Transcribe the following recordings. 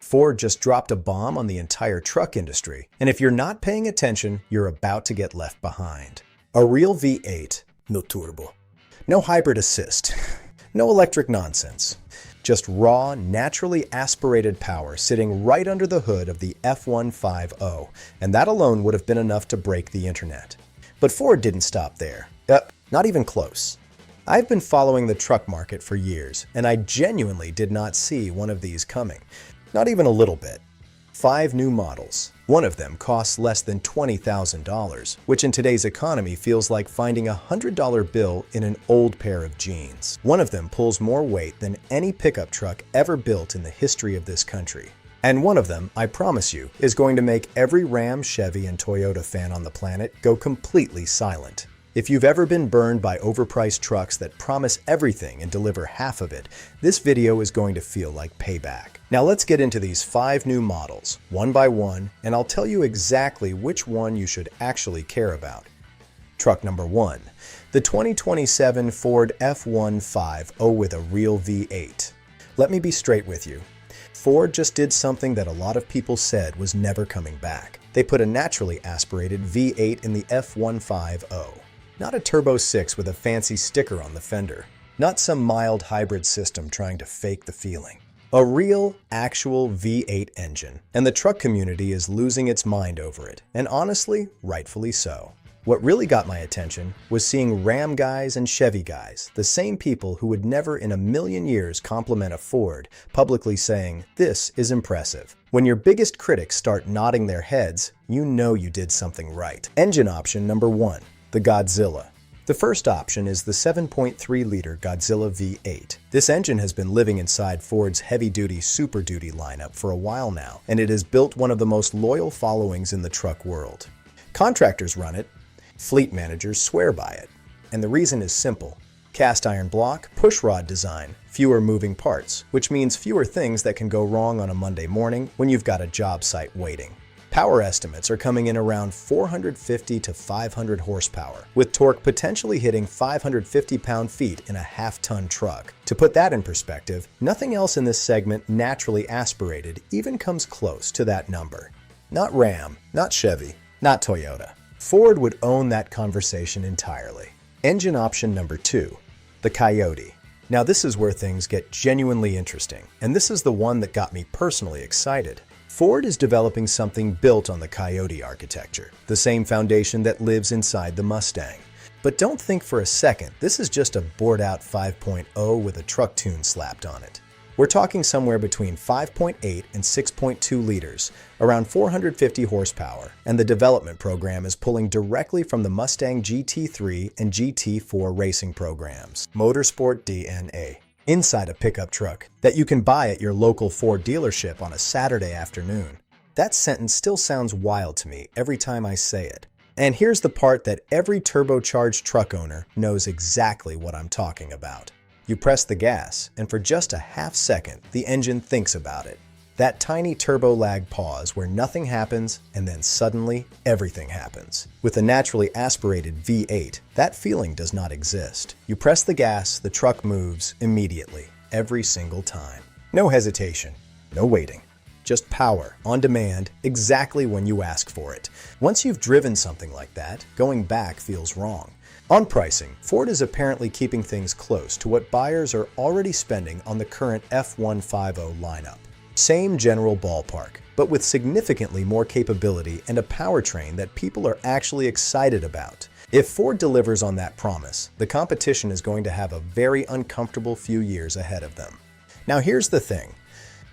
Ford just dropped a bomb on the entire truck industry, and if you're not paying attention, you're about to get left behind. A real V8, no turbo. No hybrid assist. No electric nonsense. Just raw, naturally aspirated power sitting right under the hood of the F150, and that alone would have been enough to break the internet. But Ford didn't stop there. Not even close. I've been following the truck market for years, and I genuinely did not see one of these coming. Not even a little bit. 5 new models. One of them costs less than $20,000, which in today's economy feels like finding a $100 bill in an old pair of jeans. One of them pulls more weight than any pickup truck ever built in the history of this country. And one of them, I promise you, is going to make every Ram, Chevy, and Toyota fan on the planet go completely silent. If you've ever been burned by overpriced trucks that promise everything and deliver half of it, this video is going to feel like payback. Now let's get into these 5 new models, one by one, and I'll tell you exactly which one you should actually care about. Truck number 1, the 2027 Ford F150 with a real V8. Let me be straight with you. Ford just did something that a lot of people said was never coming back. They put a naturally aspirated V8 in the F150. Not a Turbo 6 with a fancy sticker on the fender. Not some mild hybrid system trying to fake the feeling. A real, actual V8 engine. And the truck community is losing its mind over it. And honestly, rightfully so. What really got my attention was seeing Ram guys and Chevy guys, the same people who would never in a million years compliment a Ford, publicly saying, "This is impressive." When your biggest critics start nodding their heads, you know you did something right. Engine option number 1. The Godzilla. The first option is the 7.3-liter Godzilla V8. This engine has been living inside Ford's heavy-duty Super Duty lineup for a while now, and it has built one of the most loyal followings in the truck world. Contractors run it, fleet managers swear by it, and the reason is simple. Cast iron block, pushrod design, fewer moving parts, which means fewer things that can go wrong on a Monday morning when you've got a job site waiting. Power estimates are coming in around 450 to 500 horsepower, with torque potentially hitting 550 pound-feet in a half-ton truck. To put that in perspective, nothing else in this segment naturally aspirated even comes close to that number. Not Ram, not Chevy, not Toyota. Ford would own that conversation entirely. Engine option number 2, the Coyote. Now this is where things get genuinely interesting, and this is the one that got me personally excited. Ford is developing something built on the Coyote architecture, the same foundation that lives inside the Mustang. But don't think for a second this is just a bored-out 5.0 with a truck tune slapped on it. We're talking somewhere between 5.8 and 6.2 liters, around 450 horsepower, and the development program is pulling directly from the Mustang GT3 and GT4 racing programs. Motorsport DNA. Inside a pickup truck that you can buy at your local Ford dealership on a Saturday afternoon. That sentence still sounds wild to me every time I say it. And here's the part that every turbocharged truck owner knows exactly what I'm talking about. You press the gas, and for just a half second, the engine thinks about it. That tiny turbo lag pause where nothing happens and then suddenly everything happens. With a naturally aspirated V8, that feeling does not exist. You press the gas, the truck moves immediately, every single time. No hesitation, no waiting. Just power, on demand, exactly when you ask for it. Once you've driven something like that, going back feels wrong. On pricing, Ford is apparently keeping things close to what buyers are already spending on the current F150 lineup. Same general ballpark, but with significantly more capability and a powertrain that people are actually excited about. If Ford delivers on that promise, the competition is going to have a very uncomfortable few years ahead of them. Now here's the thing.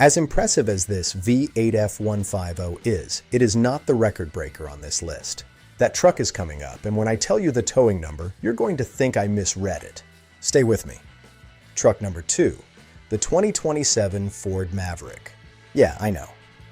As impressive as this V8 F150 is, it is not the record breaker on this list. That truck is coming up, and when I tell you the towing number, you're going to think I misread it. Stay with me. Truck number 2, the 2027 Ford Maverick. Yeah, I know.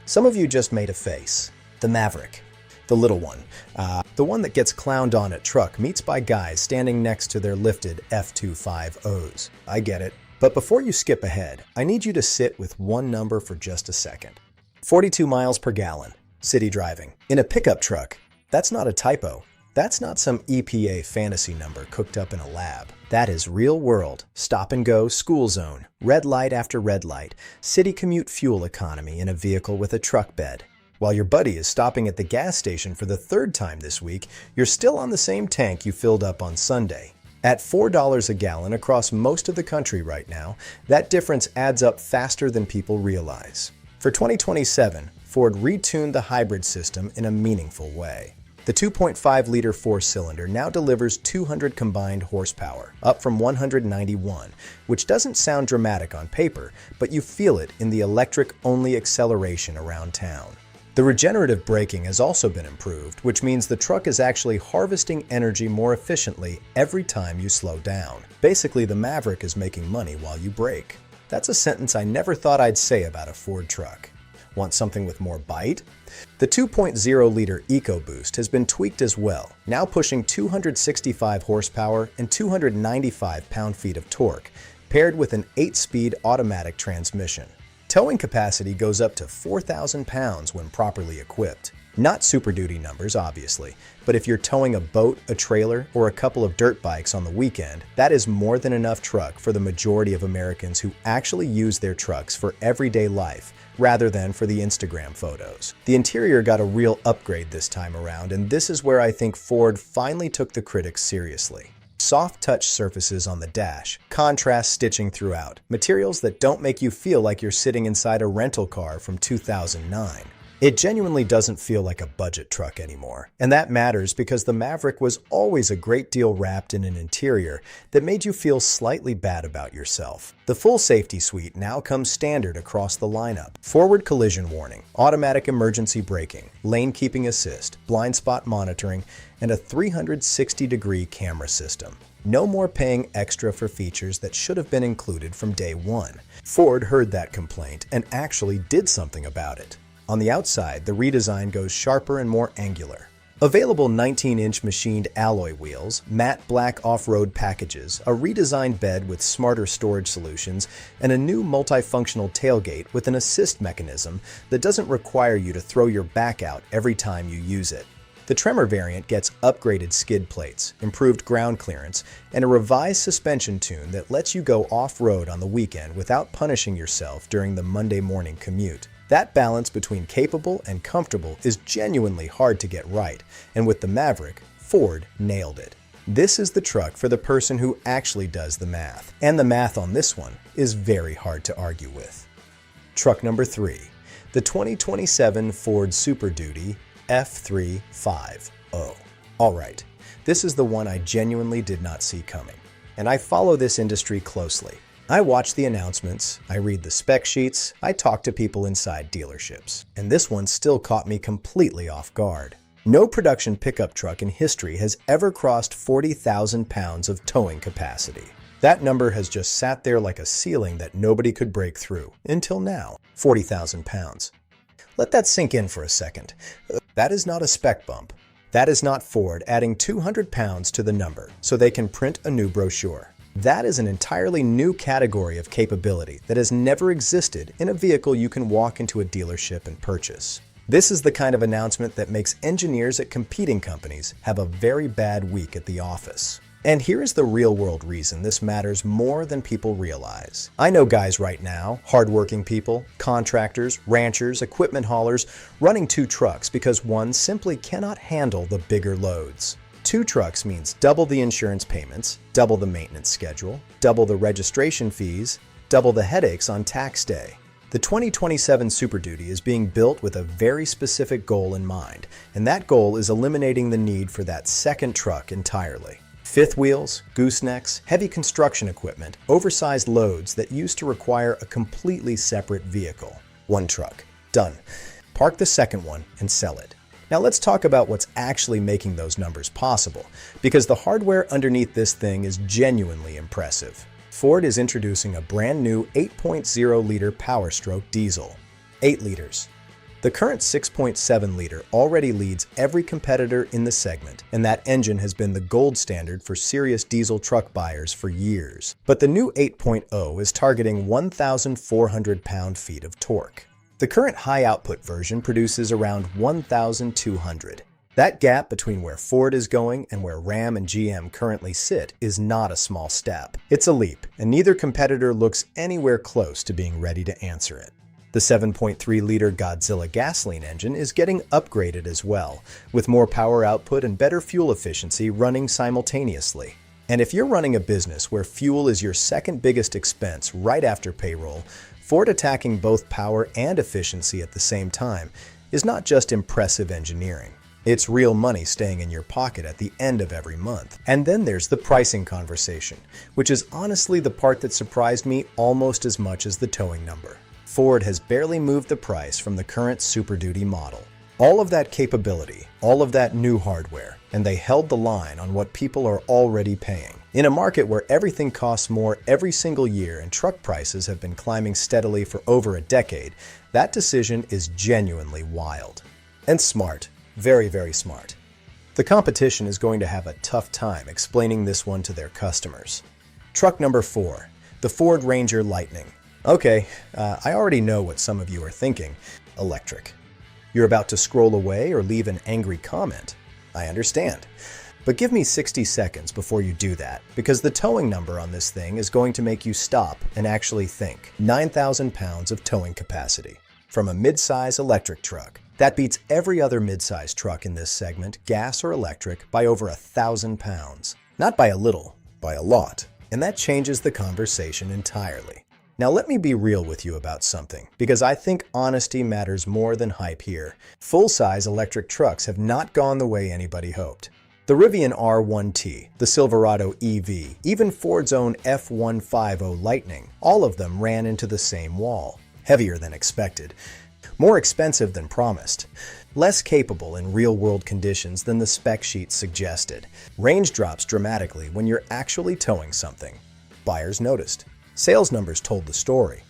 Some of you just made a face. The Maverick. The little one. The one that gets clowned on at truck meets by guys standing next to their lifted F250s. I get it. But before you skip ahead, I need you to sit with one number for just a second. 42 miles per gallon. City driving. In a pickup truck. That's not a typo. That's not some EPA fantasy number cooked up in a lab. That is real world, stop and go, school zone, red light after red light, city commute fuel economy in a vehicle with a truck bed. While your buddy is stopping at the gas station for the third time this week, you're still on the same tank you filled up on Sunday. At $4 a gallon across most of the country right now, that difference adds up faster than people realize. For 2027, Ford retuned the hybrid system in a meaningful way. The 2.5-liter four-cylinder now delivers 200 combined horsepower, up from 191, which doesn't sound dramatic on paper, but you feel it in the electric-only acceleration around town. The regenerative braking has also been improved, which means the truck is actually harvesting energy more efficiently every time you slow down. Basically, the Maverick is making money while you brake. That's a sentence I never thought I'd say about a Ford truck. Want something with more bite? The 2.0-liter EcoBoost has been tweaked as well, now pushing 265 horsepower and 295 pound-feet of torque, paired with an 8-speed automatic transmission. Towing capacity goes up to 4,000 pounds when properly equipped. Not Super Duty numbers, obviously, but if you're towing a boat, a trailer, or a couple of dirt bikes on the weekend, that is more than enough truck for the majority of Americans who actually use their trucks for everyday life, rather than for the Instagram photos. The interior got a real upgrade this time around, and this is where I think Ford finally took the critics seriously. Soft touch surfaces on the dash, contrast stitching throughout, materials that don't make you feel like you're sitting inside a rental car from 2009. It genuinely doesn't feel like a budget truck anymore, and that matters because the Maverick was always a great deal wrapped in an interior that made you feel slightly bad about yourself. The full safety suite now comes standard across the lineup. Forward collision warning, automatic emergency braking, lane keeping assist, blind spot monitoring, and a 360-degree camera system. No more paying extra for features that should have been included from day one. Ford heard that complaint and actually did something about it. On the outside, the redesign goes sharper and more angular. Available 19-inch machined alloy wheels, matte black off-road packages, a redesigned bed with smarter storage solutions, and a new multifunctional tailgate with an assist mechanism that doesn't require you to throw your back out every time you use it. The Tremor variant gets upgraded skid plates, improved ground clearance, and a revised suspension tune that lets you go off-road on the weekend without punishing yourself during the Monday morning commute. That balance between capable and comfortable is genuinely hard to get right, and with the Maverick, Ford nailed it. This is the truck for the person who actually does the math, and the math on this one is very hard to argue with. Truck number 3, the 2027 Ford Super Duty F350. Alright, this is the one I genuinely did not see coming, and I follow this industry closely. I watch the announcements, I read the spec sheets, I talk to people inside dealerships, and this one still caught me completely off guard. No production pickup truck in history has ever crossed 40,000 pounds of towing capacity. That number has just sat there like a ceiling that nobody could break through, until now, 40,000 pounds. Let that sink in for a second. That is not a spec bump. That is not Ford adding 200 pounds to the number so they can print a new brochure. That is an entirely new category of capability that has never existed in a vehicle you can walk into a dealership and purchase. This is the kind of announcement that makes engineers at competing companies have a very bad week at the office. And here is the real-world reason this matters more than people realize. I know guys right now, hardworking people, contractors, ranchers, equipment haulers, running 2 trucks because one simply cannot handle the bigger loads. 2 trucks means double the insurance payments, double the maintenance schedule, double the registration fees, double the headaches on tax day. The 2027 Super Duty is being built with a very specific goal in mind, and that goal is eliminating the need for that second truck entirely. Fifth wheels, goosenecks, heavy construction equipment, oversized loads that used to require a completely separate vehicle. 1 truck. Done. Park the second one and sell it. Now let's talk about what's actually making those numbers possible, because the hardware underneath this thing is genuinely impressive. Ford is introducing a brand new 8.0-liter Power Stroke diesel. 8 liters. The current 6.7-liter already leads every competitor in the segment, and that engine has been the gold standard for serious diesel truck buyers for years. But the new 8.0 is targeting 1,400 pound-feet of torque. The current high-output version produces around 1,200. That gap between where Ford is going and where Ram and GM currently sit is not a small step. It's a leap, and neither competitor looks anywhere close to being ready to answer it. The 7.3-liter Godzilla gasoline engine is getting upgraded as well, with more power output and better fuel efficiency running simultaneously. And if you're running a business where fuel is your second biggest expense right after payroll, Ford attacking both power and efficiency at the same time is not just impressive engineering. It's real money staying in your pocket at the end of every month. And then there's the pricing conversation, which is honestly the part that surprised me almost as much as the towing number. Ford has barely moved the price from the current Super Duty model. All of that capability, all of that new hardware, and they held the line on what people are already paying. In a market where everything costs more every single year and truck prices have been climbing steadily for over a decade, that decision is genuinely wild. And smart. Very, very smart. The competition is going to have a tough time explaining this one to their customers. Truck number 4, the Ford Ranger Lightning. Okay, I already know what some of you are thinking. Electric. You're about to scroll away or leave an angry comment. I understand. But give me 60 seconds before you do that, because the towing number on this thing is going to make you stop and actually think. 9,000 pounds of towing capacity from a mid-size electric truck. That beats every other mid-size truck in this segment, gas or electric, by over 1,000 pounds. Not by a little, by a lot. And that changes the conversation entirely. Now let me be real with you about something, because I think honesty matters more than hype here. Full-size electric trucks have not gone the way anybody hoped. The Rivian R1T, the Silverado EV, even Ford's own F150 Lightning, all of them ran into the same wall. Heavier than expected. More expensive than promised. Less capable in real-world conditions than the spec sheet suggested. Range drops dramatically when you're actually towing something. Buyers noticed. Sales numbers told the story.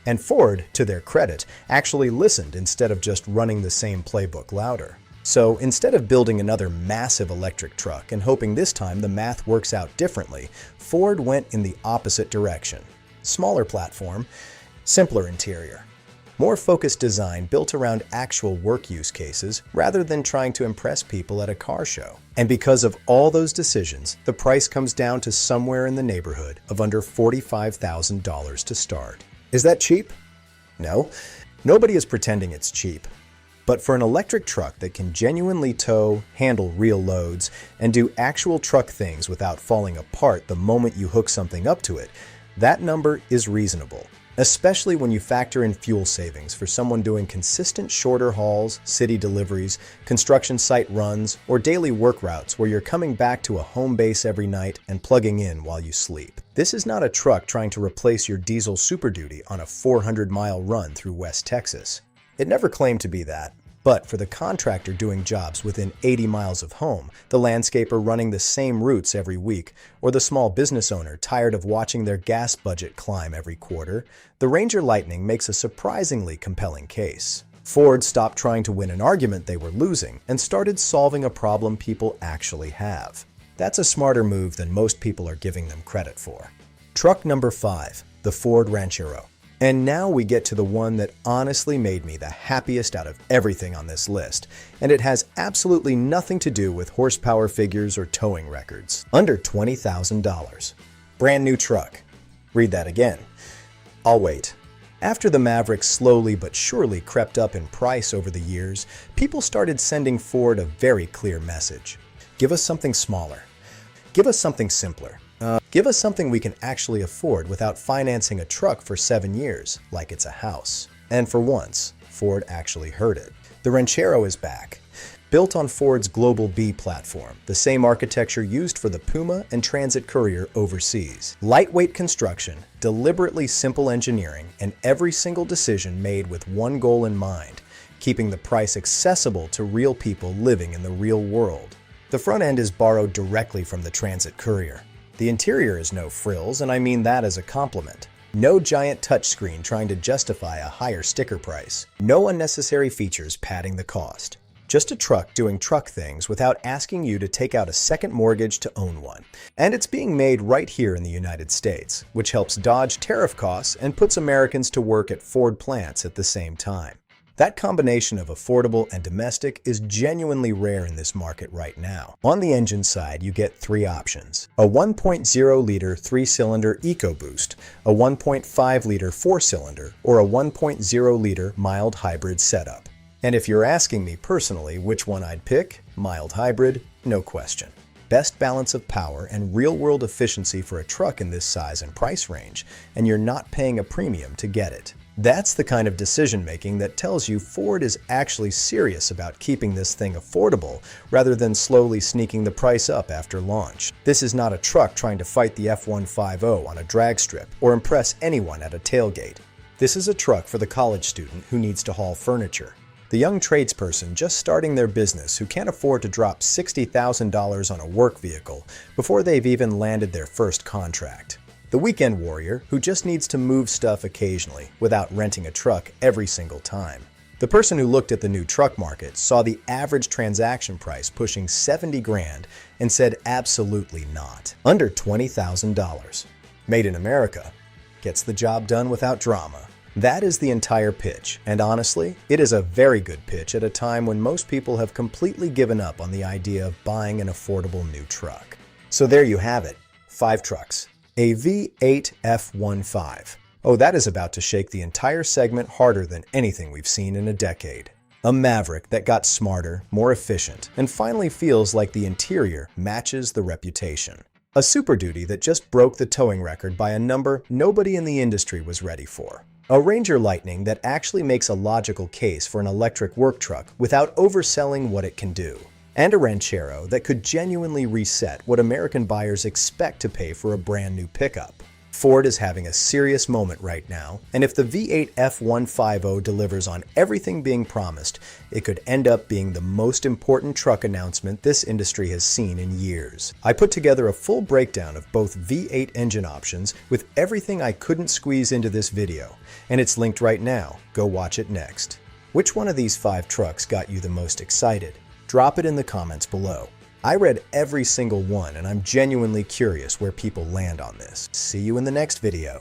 And Ford, to their credit, actually listened instead of just running the same playbook louder. So instead of building another massive electric truck and hoping this time the math works out differently, Ford went in the opposite direction. Smaller platform, simpler interior. More focused design built around actual work use cases rather than trying to impress people at a car show. And because of all those decisions, the price comes down to somewhere in the neighborhood of under $45,000 to start. Is that cheap? No. Nobody is pretending it's cheap. But for an electric truck that can genuinely tow, handle real loads, and do actual truck things without falling apart the moment you hook something up to it, that number is reasonable. Especially when you factor in fuel savings for someone doing consistent shorter hauls, city deliveries, construction site runs, or daily work routes where you're coming back to a home base every night and plugging in while you sleep. This is not a truck trying to replace your diesel Super Duty on a 400-mile run through West Texas. It never claimed to be that. But for the contractor doing jobs within 80 miles of home, the landscaper running the same routes every week, or the small business owner tired of watching their gas budget climb every quarter, the Ranger Lightning makes a surprisingly compelling case. Ford stopped trying to win an argument they were losing and started solving a problem people actually have. That's a smarter move than most people are giving them credit for. Truck number 5, the Ford Ranchero. And now we get to the one that honestly made me the happiest out of everything on this list, and it has absolutely nothing to do with horsepower figures or towing records. Under $20,000. Brand new truck. Read that again. I'll wait. After the Maverick slowly but surely crept up in price over the years, people started sending Ford a very clear message. Give us something smaller. Give us something simpler. Give us something we can actually afford without financing a truck for 7 years, like it's a house. And for once, Ford actually heard it. The Ranchero is back. Built on Ford's Global B platform, the same architecture used for the Puma and Transit Courier overseas. Lightweight construction, deliberately simple engineering, and every single decision made with one goal in mind, keeping the price accessible to real people living in the real world. The front end is borrowed directly from the Transit Courier. The interior is no frills, and I mean that as a compliment. No giant touchscreen trying to justify a higher sticker price. No unnecessary features padding the cost. Just a truck doing truck things without asking you to take out a second mortgage to own one. And it's being made right here in the United States, which helps dodge tariff costs and puts Americans to work at Ford plants at the same time. That combination of affordable and domestic is genuinely rare in this market right now. On the engine side, you get three options: a 1.0-liter 3-cylinder EcoBoost, a 1.5-liter 4-cylinder, or a 1.0-liter mild hybrid setup. And if you're asking me personally which one I'd pick, mild hybrid, no question. Best balance of power and real-world efficiency for a truck in this size and price range, and you're not paying a premium to get it. That's the kind of decision-making that tells you Ford is actually serious about keeping this thing affordable rather than slowly sneaking the price up after launch. This is not a truck trying to fight the F-150 on a drag strip or impress anyone at a tailgate. This is a truck for the college student who needs to haul furniture, the young tradesperson just starting their business who can't afford to drop $60,000 on a work vehicle before they've even landed their first contract, the weekend warrior who just needs to move stuff occasionally without renting a truck every single time. The person who looked at the new truck market saw the average transaction price pushing $70 grand and said absolutely not. Under $20,000. Made in America. Gets the job done without drama. That is the entire pitch, and honestly, it is a very good pitch at a time when most people have completely given up on the idea of buying an affordable new truck. So there you have it. 5 trucks. A V8 F15. Oh, that is about to shake the entire segment harder than anything we've seen in a decade. A Maverick that got smarter, more efficient, and finally feels like the interior matches the reputation. A Super Duty that just broke the towing record by a number nobody in the industry was ready for. A Ranger Lightning that actually makes a logical case for an electric work truck without overselling what it can do. And a Ranchero that could genuinely reset what American buyers expect to pay for a brand new pickup. Ford is having a serious moment right now, and if the V8 F150 delivers on everything being promised, it could end up being the most important truck announcement this industry has seen in years. I put together a full breakdown of both V8 engine options with everything I couldn't squeeze into this video, and it's linked right now. Go watch it next. Which one of these 5 trucks got you the most excited? Drop it in the comments below. I read every single one, and I'm genuinely curious where people land on this. See you in the next video.